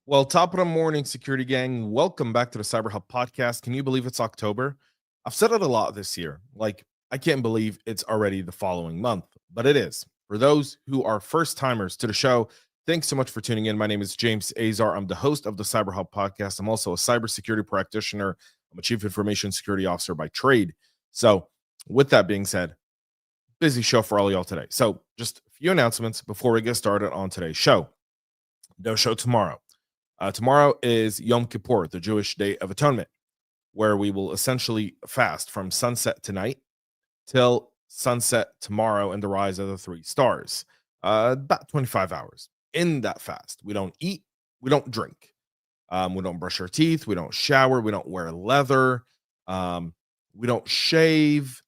Well, top of the morning, security gang. Welcome back to the CyberHub Podcast. Can you believe it's October? I've said it a lot this year. I can't believe it's already the following month, but it is. For those who are first timers to the show, thanks so much for tuning in. My name is James Azar. I'm the host of the CyberHub Podcast. I'm also a cybersecurity practitioner. I'm a chief information security officer by trade. So, with that being said, busy show for all y'all today. So, just a few announcements before we get started on today's show. No show tomorrow. Tomorrow is Yom Kippur, the Jewish Day of Atonement, where we will essentially fast from sunset tonight till sunset tomorrow and the rise of the three stars. About 25 hours. In that fast, we don't eat, we don't drink, we don't brush our teeth, we don't shower, we don't wear leather, we don't shave.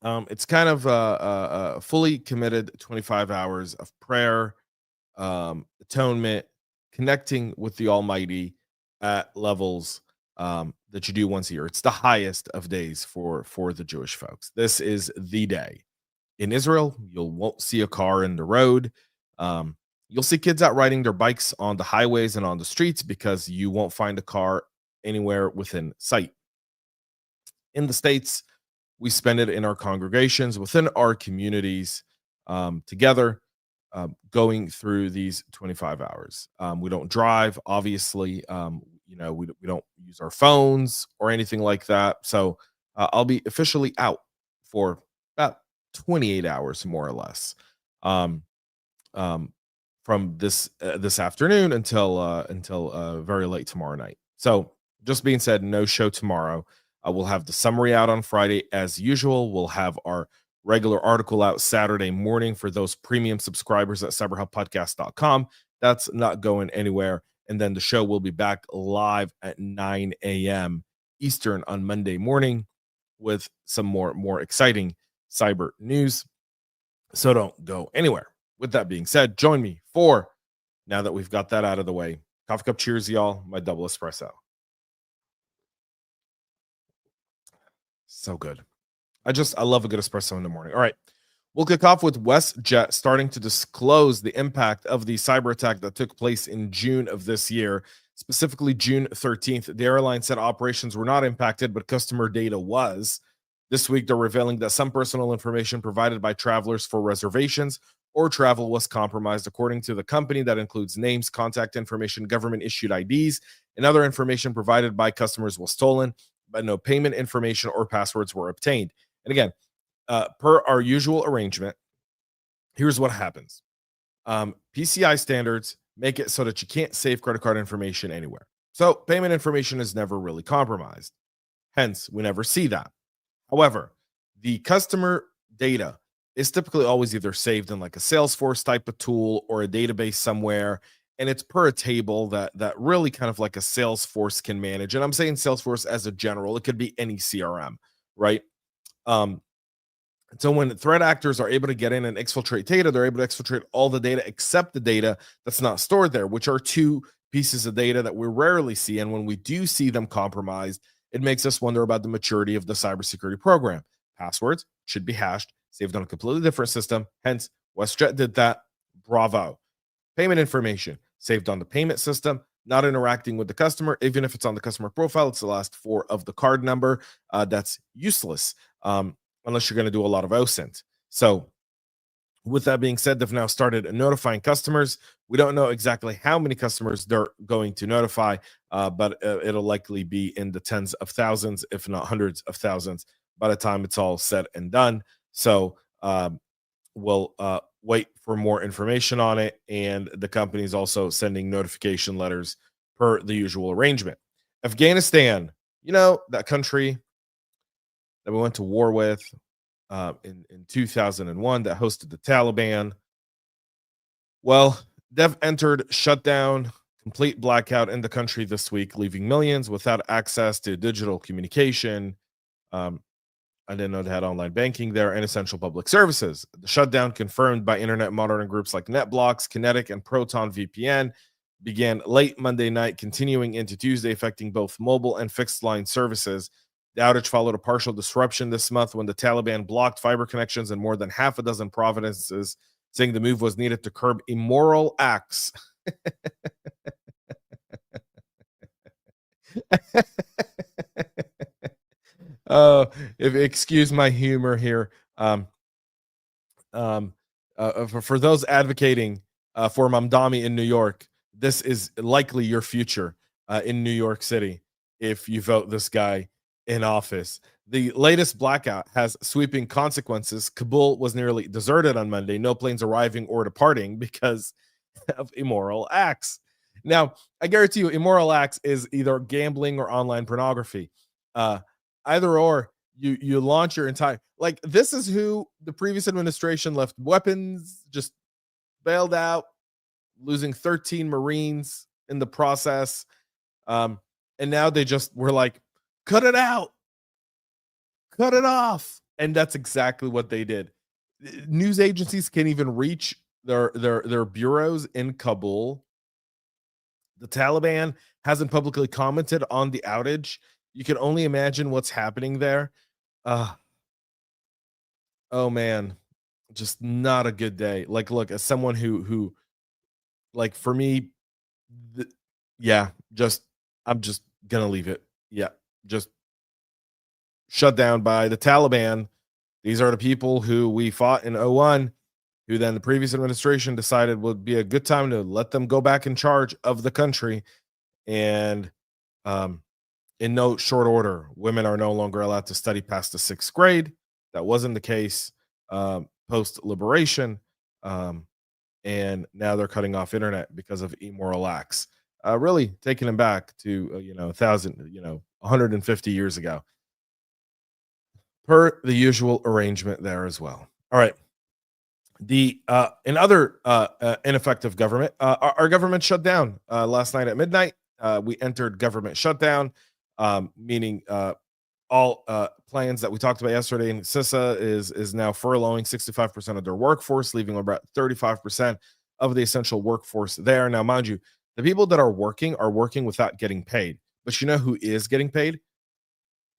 It's kind of a fully committed 25 hours of prayer, atonement, connecting with the Almighty at levels that you do once a year. It's the highest of days for the Jewish folks. This is the day. In Israel, you won't see a car in the road. You'll see kids out riding their bikes on the highways and on the streets because you won't find a car anywhere within sight. In the States, we spend it in our congregations, within our communities, together, going through these 25 hours. We don't drive, obviously. We don't use our phones or anything like that. So I'll be officially out for about 28 hours, more or less, from this afternoon until very late tomorrow night. So just being said, no show tomorrow. We'll have the summary out on Friday as usual. We'll have our regular article out Saturday morning for those premium subscribers at cyberhubpodcast.com. That's not going anywhere. And then the show will be back live at 9 a.m. Eastern on Monday morning with some more exciting cyber news. So don't go anywhere. With that being said, join me for, now that we've got that out of the way, coffee cup cheers, y'all, my double espresso. So good. I love a good espresso in the morning. All right. We'll kick off with WestJet starting to disclose the impact of the cyber attack that took place in June of this year, specifically June 13th. The airline said operations were not impacted, but customer data was. This week, they're revealing that some personal information provided by travelers for reservations or travel was compromised, according to the company. That includes names, contact information, government-issued IDs, and other information provided by customers was stolen, but no payment information or passwords were obtained. And again, per our usual arrangement, here's what happens. PCI standards make it so that you can't save credit card information anywhere. So payment information is never really compromised. Hence, we never see that. However, the customer data is typically always either saved in like a Salesforce type of tool or a database somewhere. And it's per a table that really kind of like a Salesforce can manage. And I'm saying Salesforce as a general, it could be any CRM, right? So when threat actors are able to get in and exfiltrate data, they're able to exfiltrate all the data except the data that's not stored there, which are two pieces of data that we rarely see. And when we do see them compromised, it makes us wonder about the maturity of the cybersecurity program. Passwords should be hashed, saved on a completely different system. Hence, WestJet did that. Bravo. Payment information saved on the payment system, not interacting with the customer. Even if it's on the customer profile, it's the last four of the card number. That's useless unless you're going to do a lot of OSINT. So with that being said, they've now started notifying customers. We don't know exactly how many customers they're going to notify, but it'll likely be in the tens of thousands, if not hundreds of thousands, by the time it's all said and done. So we'll wait for more information on it. And the company is also sending notification letters per the usual arrangement. Afghanistan, that country that we went to war with in 2001 that hosted the Taliban. Well, they've entered shutdown, complete blackout in the country this week, leaving millions without access to digital communication. I didn't know they had online banking there and essential public services. The shutdown, confirmed by internet monitoring groups like NetBlocks, Kinetic, and Proton VPN, began late Monday night, continuing into Tuesday, affecting both mobile and fixed line services. The outage followed a partial disruption this month when the Taliban blocked fiber connections in more than half a dozen provinces, saying the move was needed to curb immoral acts Oh, if excuse my humor here. Um, for those advocating for Mamdani in New York, this is likely your future in New York City if you vote this guy in office. The latest blackout has sweeping consequences. Kabul was nearly deserted on Monday, no planes arriving or departing because of immoral acts. Now, I guarantee you, immoral acts is either gambling or online pornography. Uh, Either or, you launch your entire, like, this is who the previous administration left weapons, just bailed out, losing 13 Marines in the process. Um, and now they just were like, cut it out, cut it off. And that's exactly what they did. News agencies can't even reach their bureaus in Kabul. The Taliban hasn't publicly commented on the outage. You can only imagine what's happening there. Uh, oh man, just not a good day. Like, look, as someone who like, for me, th- yeah, just I'm just gonna leave it. Yeah, just shut down by the Taliban. These are the people who we fought in '01, who then the previous administration decided would be a good time to let them go back in charge of the country. And um, in no short order, women are no longer allowed to study past the sixth grade. That wasn't the case post liberation. Um, and now they're cutting off internet because of immoral acts. Really taking them back to, 150 years ago, per the usual arrangement there as well. All right. The in other ineffective government, our government shut down last night at midnight. We entered government shutdown, meaning all plans that we talked about yesterday in CISA is now furloughing 65% of their workforce, leaving about 35% of the essential workforce there. Now, mind you, the people that are working without getting paid. But you know who is getting paid?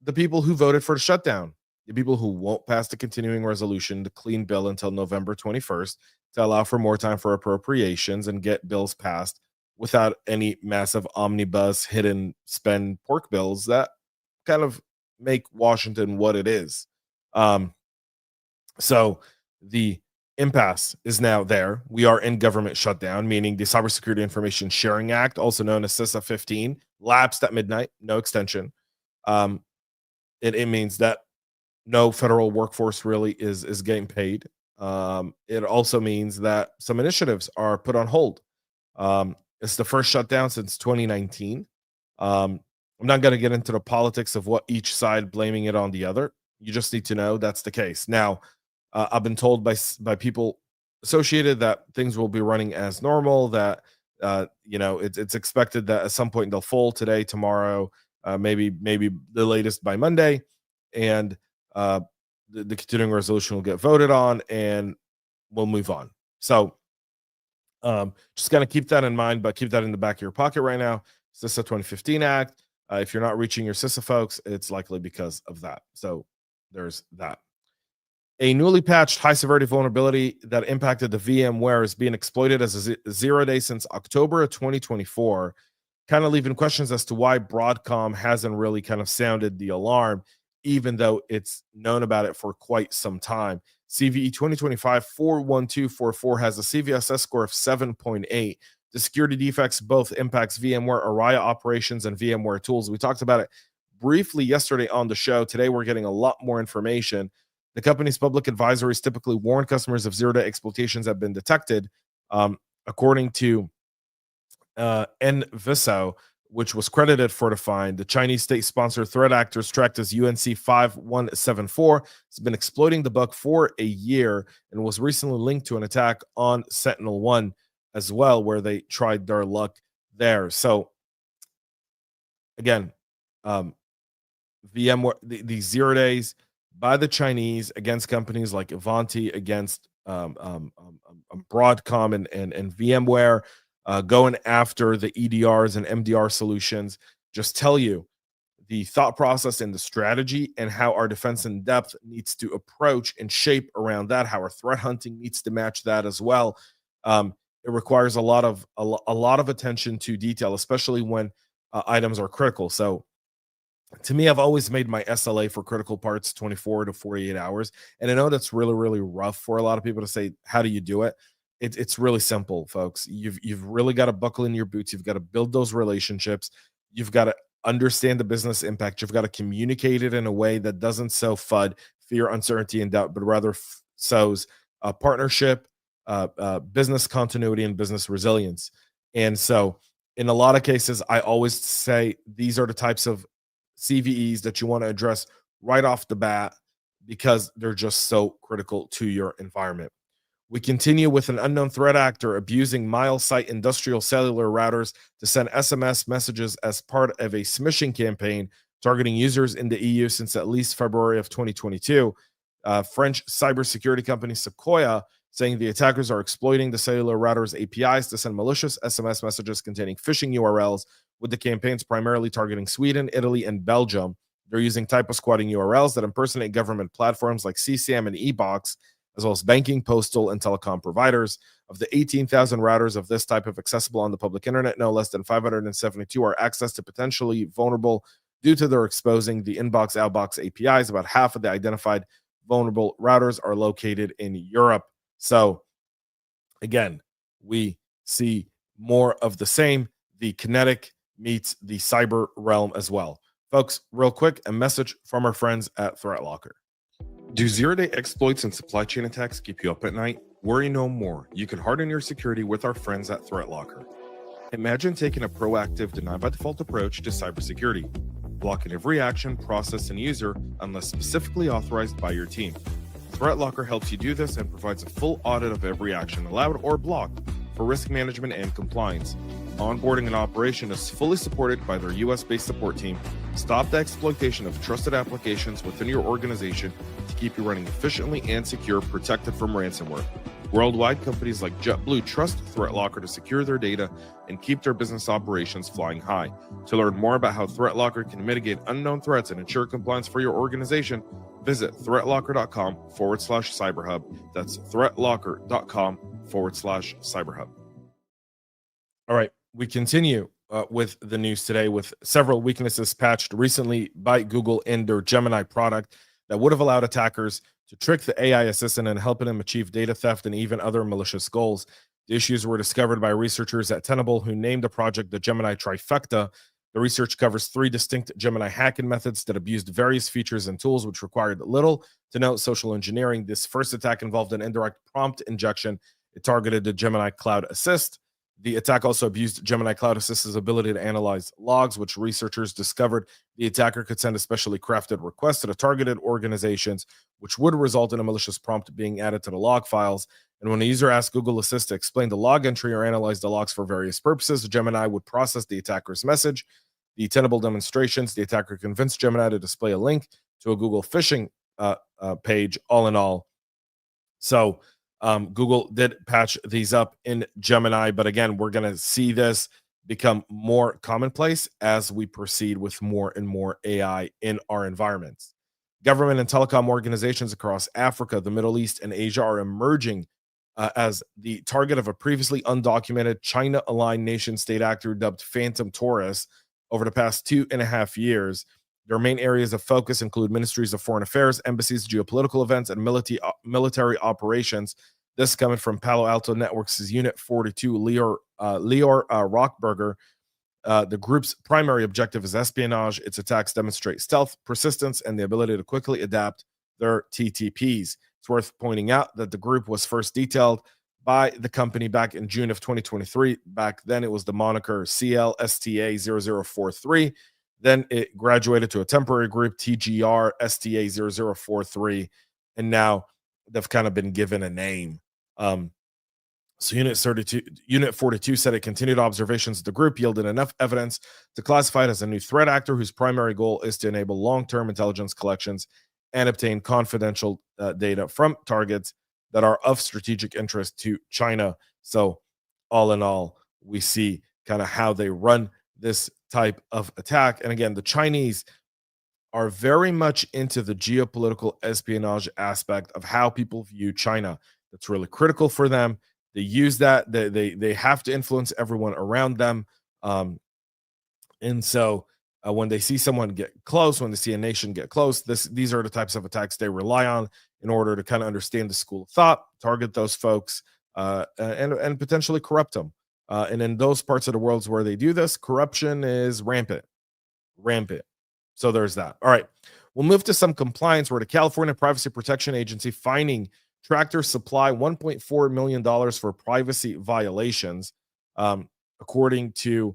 The people who voted for the shutdown, the people who won't pass the continuing resolution, the clean bill until November 21st to allow for more time for appropriations and get bills passed without any massive omnibus hidden spend pork bills that kind of make Washington what it is. Um, so the impasse is now there. We are in government shutdown, meaning the Cybersecurity Information Sharing Act, also known as CISA 15, lapsed at midnight, no extension. Um, it means that no federal workforce really is getting paid. It also means that some initiatives are put on hold. It's the first shutdown since 2019. I'm not going to get into the politics of what each side blaming it on the other. You just need to know that's the case. Now, I've been told by people associated that things will be running as normal. That it's expected that at some point they'll fold today, tomorrow, maybe the latest by Monday, and the continuing resolution will get voted on, and we'll move on. So just kind of keep that in mind, but keep that in the back of your pocket right now. CISA 2015 Act. If you're not reaching your CISA folks, it's likely because of that. So there's that. A newly patched high severity vulnerability that impacted the VMware is being exploited as a 0-day since October of 2024, kind of leaving questions as to why Broadcom hasn't really kind of sounded the alarm, even though it's known about it for quite some time. CVE 2025-41244 has a CVSS score of 7.8. The security defects both impacts VMware Araya operations and VMware tools. We talked about it briefly yesterday on the show. Today, we're getting a lot more information. The company's public advisories typically warn customers if zero-day exploitations have been detected. According to NVISO, which was credited for the find, the Chinese state-sponsored threat actors tracked as UNC 5174 has been exploiting the bug for a year and was recently linked to an attack on Sentinel-1 as well, where they tried their luck there. So again, VMware, the 0 days by the Chinese against companies like Ivanti, against Broadcom and VMware, going after the EDRs and MDR solutions, just tell you the thought process and the strategy and how our defense in depth needs to approach and shape around that, how our threat hunting needs to match that as well. It requires a lot of attention to detail, especially when items are critical. So to me, I've always made my SLA for critical parts 24 to 48 hours. And I know that's really, really rough for a lot of people to say, how do you do it? It's really simple, folks. You've really got to buckle in your boots. You've got to build those relationships. You've got to understand the business impact. You've got to communicate it in a way that doesn't sow FUD, fear, uncertainty, and doubt, but rather sows partnership, business continuity, and business resilience. And so in a lot of cases, I always say these are the types of CVEs that you want to address right off the bat because they're just so critical to your environment. We continue with an unknown threat actor abusing Milesight industrial cellular routers to send SMS messages as part of a smishing campaign targeting users in the EU since at least February of 2022. French cybersecurity company Sequoia saying the attackers are exploiting the cellular router's APIs to send malicious SMS messages containing phishing URLs, with the campaigns primarily targeting Sweden, Italy, and Belgium. They're using typo-squatting URLs that impersonate government platforms like CSAM and eBox, as well as banking, postal, and telecom providers. Of the 18,000 routers of this type of accessible on the public internet, no less than 572 are accessed to potentially vulnerable due to their exposing the inbox-outbox APIs. About half of the identified vulnerable routers are located in Europe. So, again, we see more of the same. The kinetic meets the cyber realm as well. Folks, real quick, a message from our friends at ThreatLocker. Do zero-day exploits and supply chain attacks keep you up at night? Worry no more. You can harden your security with our friends at ThreatLocker. Imagine taking a proactive, deny-by-default approach to cybersecurity, blocking every action, process, and user unless specifically authorized by your team. ThreatLocker helps you do this and provides a full audit of every action allowed or blocked for risk management and compliance. Onboarding and operation is fully supported by their US-based support team. Stop the exploitation of trusted applications within your organization to keep you running efficiently and secure, protected from ransomware. Worldwide, companies like JetBlue trust ThreatLocker to secure their data and keep their business operations flying high. To learn more about how ThreatLocker can mitigate unknown threats and ensure compliance for your organization, visit threatlocker.com/cyberhub. That's threatlocker.com/cyberhub. All right, we continue with the news today with several weaknesses patched recently by Google in their Gemini product that would have allowed attackers to trick the AI assistant and helping them achieve data theft and even other malicious goals. The issues were discovered by researchers at Tenable, who named the project the Gemini Trifecta. The research covers 3 distinct Gemini hacking methods that abused various features and tools which required little to no social engineering. This first attack involved an indirect prompt injection. It targeted the Gemini Cloud Assist. The attack also abused Gemini Cloud Assist's ability to analyze logs, which researchers discovered the attacker could send a specially crafted request to the targeted organizations, which would result in a malicious prompt being added to the log files. And when a user asked Google Assist to explain the log entry or analyze the logs for various purposes, Gemini would process the attacker's message. The Tenable demonstrations, the attacker convinced Gemini to display a link to a Google phishing page, all in all. So Google did patch these up in Gemini, but again, we're going to see this become more commonplace as we proceed with more and more AI in our environments. Government and telecom organizations across Africa, the Middle East, and Asia are emerging as the target of a previously undocumented China-aligned nation-state actor dubbed Phantom Taurus over the past 2.5 years. Their main areas of focus include ministries of foreign affairs, embassies, geopolitical events, and military operations. This coming from Palo Alto Networks' Unit 42, Lior Rockberger. The group's primary objective is espionage. Its attacks demonstrate stealth, persistence, and the ability to quickly adapt their TTPs. It's worth pointing out that the group was first detailed by the company back in June of 2023. Back then, it was the moniker CLSTA0043. Then it graduated to a temporary group, TGR STA0043, and now they've kind of been given a name. So Unit 42 said it continued observations of the group yielded enough evidence to classify it as a new threat actor whose primary goal is to enable long-term intelligence collections and obtain confidential data from targets that are of strategic interest to China. So all in all, we see kind of how they run this type of attack. And again, the Chinese are very much into the geopolitical espionage aspect of how people view China. That's really critical for them. They use that. They have to influence everyone around them. And so when they see someone get close, when they see a nation get close, these are the types of attacks they rely on in order to kind of understand the school of thought, target those folks, and potentially corrupt them. And in those parts of the world where they do this, corruption is rampant. So there's that. All right. We'll move to some compliance where the California Privacy Protection Agency fining Tractor Supply $1.4 million for privacy violations, according to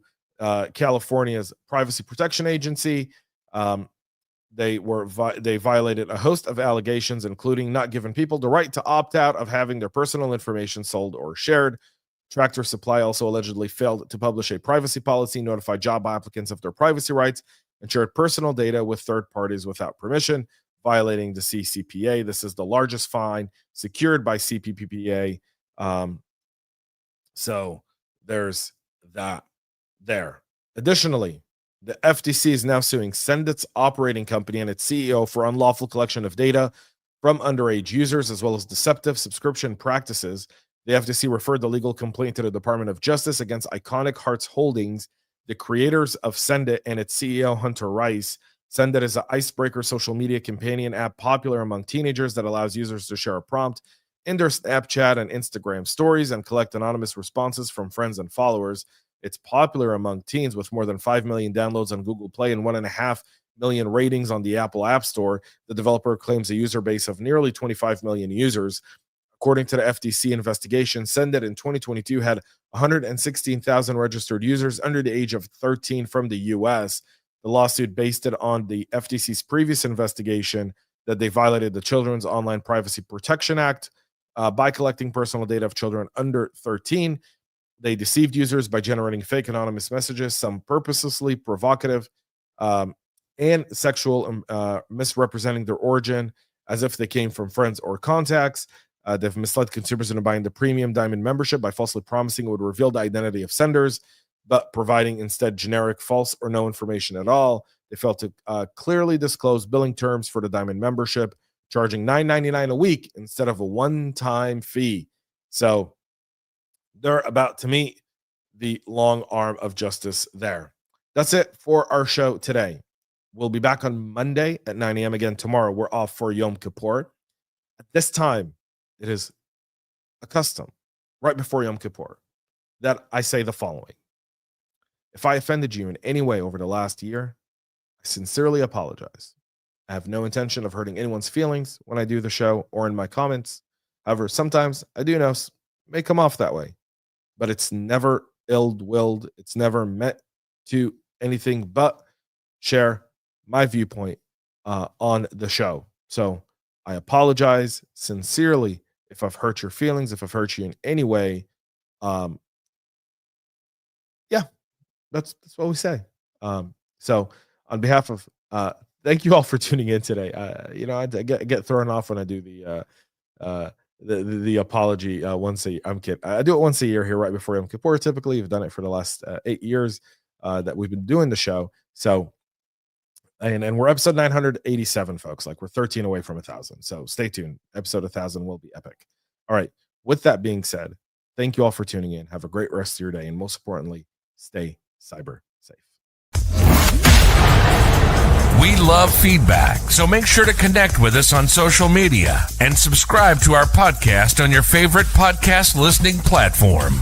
California's Privacy Protection Agency. They violated a host of allegations, including not giving people the right to opt out of having their personal information sold or shared. Tractor Supply also allegedly failed to publish a privacy policy, notify job applicants of their privacy rights, and shared personal data with third parties without permission, violating the CCPA. This is the largest fine secured by CPPPA. So there's that there. Additionally, the FTC is now suing Sendit's operating company and its CEO for unlawful collection of data from underage users, as well as deceptive subscription practices. The FTC referred the legal complaint to the Department of Justice against Iconic Hearts Holdings, the creators of Sendit, and its CEO, Hunter Rice. Sendit is an icebreaker social media companion app popular among teenagers that allows users to share a prompt in their Snapchat and Instagram stories and collect anonymous responses from friends and followers. It's popular among teens with more than 5 million downloads on Google Play and 1.5 million ratings on the Apple App Store. The developer claims a user base of nearly 25 million users. According to the FTC investigation, Sendit in 2022 had 116,000 registered users under the age of 13 from the U.S. The lawsuit based it on the FTC's previous investigation that they violated the Children's Online Privacy Protection Act by collecting personal data of children under 13. They deceived users by generating fake anonymous messages, some purposely provocative and sexual, misrepresenting their origin as if they came from friends or contacts. They've misled consumers into buying the premium diamond membership by falsely promising it would reveal the identity of senders, but providing instead generic, false, or no information at all. They failed to clearly disclose billing terms for the diamond membership, charging $9.99 a week instead of a one-time fee. So they're about to meet the long arm of justice there. That's it for our show today. We'll be back on Monday at 9 a.m. again tomorrow. We're off for Yom Kippur. At this time, it is a custom right before Yom Kippur that I say the following. If I offended you in any way over the last year, I sincerely apologize. I have no intention of hurting anyone's feelings when I do the show or in my comments. However, sometimes I do know it may come off that way, but it's never ill-willed. It's never meant to anything but share my viewpoint on the show. So I apologize sincerely if I've hurt your feelings, if I've hurt you in any way. That's what we say. So on behalf of thank you all for tuning in today. I get thrown off when I do the apology once a year. I'm kidding. I do it once a year here right before Yom Kippur. Typically, we've done it for the last 8 years that we've been doing the show. So and we're episode 987, folks. Like, we're 13 away from 1,000. So stay tuned. Episode 1,000 will be epic. All right. With that being said, thank you all for tuning in. Have a great rest of your day, and most importantly, stay cyber safe. We love feedback, so make sure to connect with us on social media and subscribe to our podcast on your favorite podcast listening platform.